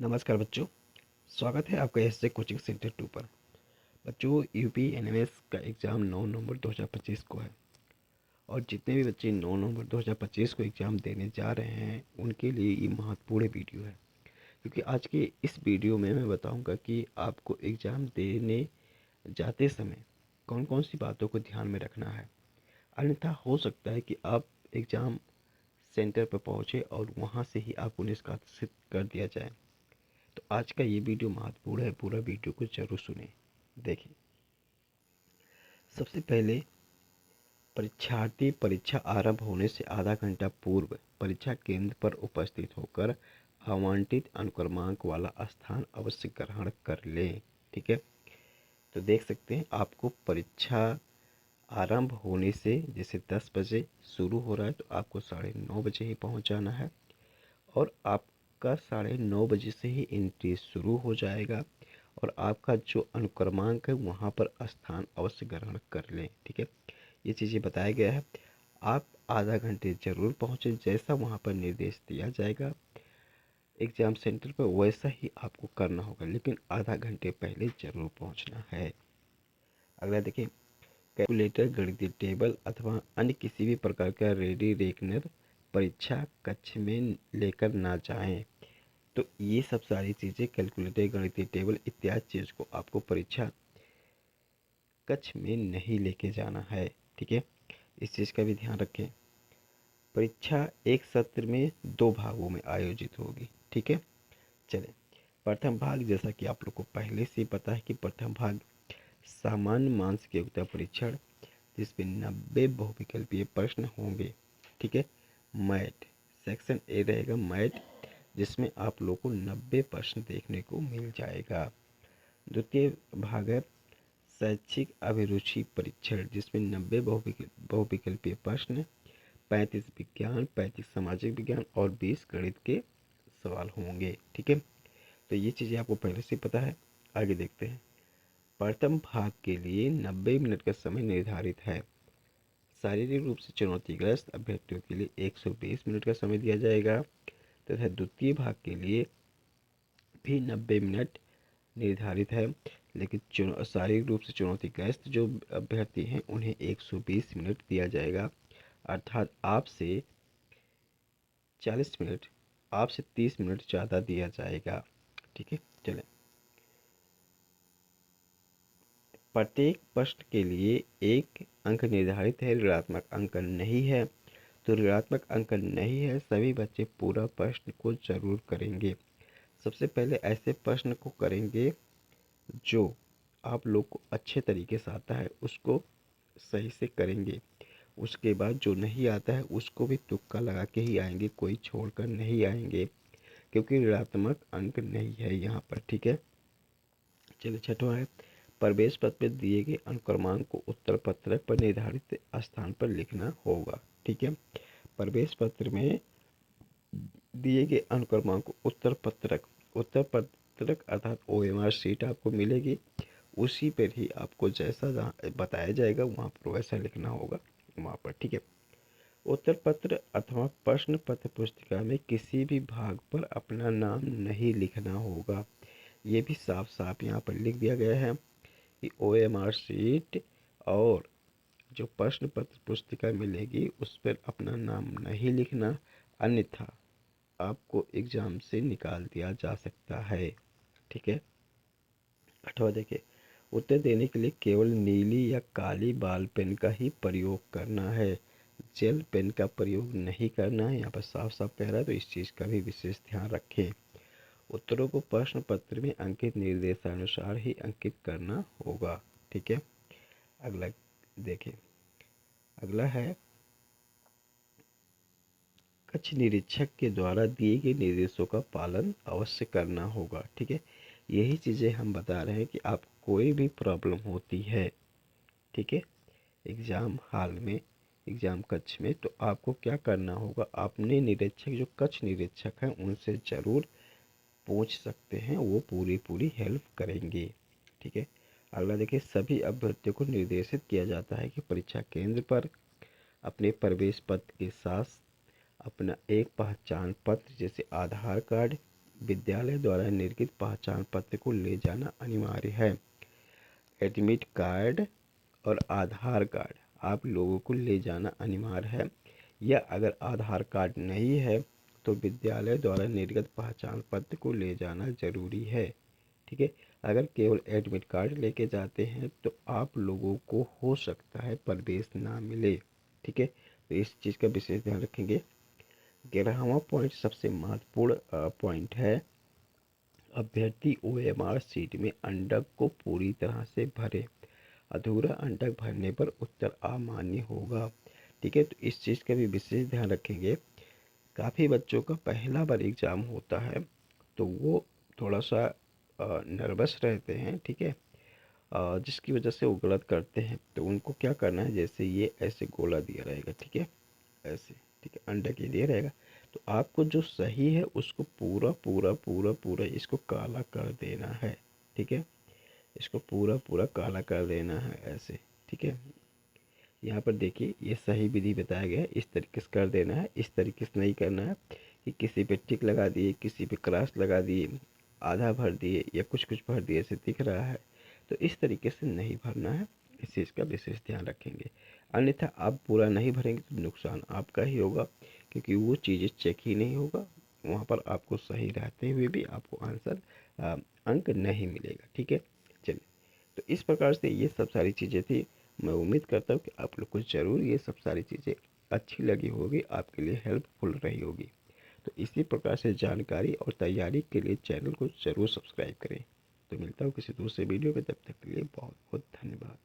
नमस्कार बच्चों, स्वागत है आपका एसजे कोचिंग सेंटर 2 पर। बच्चों, यूपी एनएमएस का एग्ज़ाम 9 नवंबर 2025 को है और जितने भी बच्चे 9 नवंबर 2025 को एग्ज़ाम देने जा रहे हैं उनके लिए ये महत्वपूर्ण वीडियो है। क्योंकि आज के इस वीडियो में मैं बताऊंगा कि आपको एग्ज़ाम देने जाते समय कौन कौन सी बातों को ध्यान में रखना है। अन्यथा हो सकता है कि आप एग्ज़ाम सेंटर पर पहुँचे और वहाँ से ही आपको निष्कासित कर दिया जाए। तो आज का ये वीडियो महत्वपूर्ण है, पूरा वीडियो को जरूर सुने। देखिए, सबसे पहले परीक्षार्थी परीक्षा आरंभ होने से आधा घंटा पूर्व परीक्षा केंद्र पर उपस्थित होकर आवंटित अनुक्रमांक वाला स्थान अवश्य ग्रहण कर लें। ठीक है, तो देख सकते हैं आपको परीक्षा आरंभ होने से, जैसे 10 बजे शुरू हो रहा है तो आपको 9:30 बजे ही पहुंच जाना है और आपका 9:30 बजे से ही एंट्री शुरू हो जाएगा और आपका जो अनुक्रमांक है वहाँ पर स्थान अवश्य ग्रहण कर लें। ठीक है, ये चीज़ें बताया गया है। आप आधा घंटे ज़रूर पहुँचे, जैसा वहाँ पर निर्देश दिया जाएगा एग्ज़ाम सेंटर पर वैसा ही आपको करना होगा, लेकिन आधा घंटे पहले ज़रूर पहुँचना है। अगला देखिए, कैलकुलेटर, गणितीय टेबल अथवा अन्य किसी भी प्रकार का रेडी रेकनर परीक्षा कक्ष में लेकर ना जाएं। तो ये सब सारी चीज़ें, कैलकुलेटर, गणितीय टेबल इत्यादि चीज़ को आपको परीक्षा कक्ष में नहीं लेके जाना है। ठीक है, इस चीज़ का भी ध्यान रखें। परीक्षा एक सत्र में 2 भागों में आयोजित होगी। ठीक है, चलें। प्रथम भाग, जैसा कि आप लोग को पहले से पता है कि प्रथम भाग सामान्य मानसिक योग्यता परीक्षण, जिसमें 90 बहुविकल्पीय प्रश्न होंगे। ठीक है, मैथ सेक्शन ए रहेगा, मैथ, जिसमें आप लोग को 90 प्रश्न देखने को मिल जाएगा। द्वितीय भाग है शैक्षिक अभिरुचि परीक्षण, जिसमें 90 बहुविकल्पीय प्रश्न, 35 विज्ञान, 35 सामाजिक विज्ञान और 20 गणित के सवाल होंगे। ठीक है, तो ये चीज़ें आपको पहले से पता है। आगे देखते हैं। प्रथम भाग के लिए 90 मिनट का समय निर्धारित है। शारीरिक रूप से चुनौतीग्रस्त अभ्यर्थियों के लिए 120 मिनट का समय दिया जाएगा तथा द्वितीय भाग के लिए भी 90 मिनट निर्धारित है, लेकिन शारीरिक रूप से चुनौतीग्रस्त जो अभ्यर्थी हैं उन्हें 120 मिनट दिया जाएगा, अर्थात आपसे 40 मिनट, आपसे 30 मिनट ज़्यादा दिया जाएगा। ठीक है, चलें। प्रत्येक प्रश्न के लिए 1 अंक निर्धारित है, ऋणात्मक अंक नहीं है। तो ऋणात्मक अंक नहीं है, सभी बच्चे पूरा प्रश्न को जरूर करेंगे। सबसे पहले ऐसे प्रश्न को करेंगे जो आप लोग को अच्छे तरीके से आता है, उसको सही से करेंगे। उसके बाद जो नहीं आता है उसको भी तुक्का लगा के ही आएंगे, कोई छोड़कर नहीं आएंगे, क्योंकि ऋणात्मक अंक नहीं है यहाँ पर। ठीक है, चलिए। छठवां है प्रवेश पत्र में दिए गए अनुक्रमांक को उत्तर पत्रक पर निर्धारित स्थान पर लिखना होगा। ठीक है, प्रवेश पत्र में दिए गए अनुक्रमांक को उत्तर पत्रक अर्थात ओएमआर शीट आपको मिलेगी, उसी पर ही आपको जैसा बताया जाएगा वहाँ पर वैसा लिखना होगा वहाँ पर। ठीक है, उत्तर पत्र अथवा प्रश्न पत्र पुस्तिका में किसी भी भाग पर अपना नाम नहीं लिखना होगा। ये भी साफ साफ यहाँ पर लिख दिया गया है कि ओएमआर शीट और जो प्रश्न पत्र पुस्तिका मिलेगी उस पर अपना नाम नहीं लिखना, अन्यथा आपको एग्जाम से निकाल दिया जा सकता है। ठीक है, 8वां देखिए, उत्तर देने के लिए केवल नीली या काली बॉल पेन का ही प्रयोग करना है, जेल पेन का प्रयोग नहीं करना है। यहाँ पर साफ साफ कह रहा है, तो इस चीज़ का भी विशेष ध्यान रखें। उत्तरों को प्रश्न पत्र में अंकित निर्देशानुसार ही अंकित करना होगा। ठीक है, अगला देखिए, अगला है कक्ष निरीक्षक के द्वारा दिए गए निर्देशों का पालन अवश्य करना होगा। ठीक है, यही चीज़ें हम बता रहे हैं कि आप कोई भी प्रॉब्लम होती है, ठीक है, एग्ज़ाम हॉल में, एग्ज़ाम कक्ष में, तो आपको क्या करना होगा, अपने निरीक्षक जो कक्ष निरीक्षक हैं उनसे ज़रूर पूछ सकते हैं, वो पूरी हेल्प करेंगे। ठीक है, अगला देखिए, सभी अभ्यर्थियों को निर्देशित किया जाता है कि परीक्षा केंद्र पर अपने प्रवेश पत्र के साथ अपना एक पहचान पत्र जैसे आधार कार्ड, विद्यालय द्वारा निर्गत पहचान पत्र को ले जाना अनिवार्य है। एडमिट कार्ड और आधार कार्ड आप लोगों को ले जाना अनिवार्य है, या अगर आधार कार्ड नहीं है तो विद्यालय द्वारा निर्गत पहचान पत्र को ले जाना ज़रूरी है। ठीक है, अगर केवल एडमिट कार्ड लेके जाते हैं तो आप लोगों को हो सकता है प्रवेश ना मिले। ठीक है, तो इस चीज़ का विशेष ध्यान रखेंगे। 11वां पॉइंट सबसे महत्वपूर्ण पॉइंट है, अभ्यर्थी OMR शीट में अंडक को पूरी तरह से भरे। अधूरा अंडक भरने पर उत्तर अमान्य होगा। ठीक है, तो इस चीज़ का भी विशेष ध्यान रखेंगे। काफ़ी बच्चों का पहला बार एग्ज़ाम होता है तो वो थोड़ा सा नर्वस रहते हैं। ठीक है, जिसकी वजह से वो गलत करते हैं। तो उनको क्या करना है, जैसे ये ऐसे गोला दिया रहेगा, ठीक है, ऐसे, ठीक है, अंडा के दिया रहेगा, तो आपको जो सही है उसको पूरा पूरा पूरा पूरा इसको काला कर देना है। ठीक है, इसको पूरा पूरा काला कर देना है ऐसे। ठीक है, यहाँ पर देखिए ये सही विधि बताया गया है, इस तरीके से कर देना है। इस तरीके से नहीं करना है कि किसी पे टिक लगा दिए, किसी पे क्रॉस लगा दिए, आधा भर दिए या कुछ कुछ भर दिए ऐसे दिख रहा है, तो इस तरीके से नहीं भरना है। इस चीज़ का विशेष ध्यान रखेंगे, अन्यथा आप पूरा नहीं भरेंगे तो नुकसान आपका ही होगा, क्योंकि वो चीज़ें चेक ही नहीं होगा, वहाँ पर आपको सही रहते हुए भी आपको आंसर अंक नहीं मिलेगा। ठीक है, चलिए, तो इस प्रकार से ये सब सारी चीज़ें थी। मैं उम्मीद करता हूँ कि आप लोग को ज़रूर ये सब सारी चीज़ें अच्छी लगी होगी, आपके लिए हेल्पफुल रही होगी। तो इसी प्रकार से जानकारी और तैयारी के लिए चैनल को ज़रूर सब्सक्राइब करें। तो मिलता हूँ किसी दूसरे वीडियो में, तब तक के लिए बहुत बहुत धन्यवाद।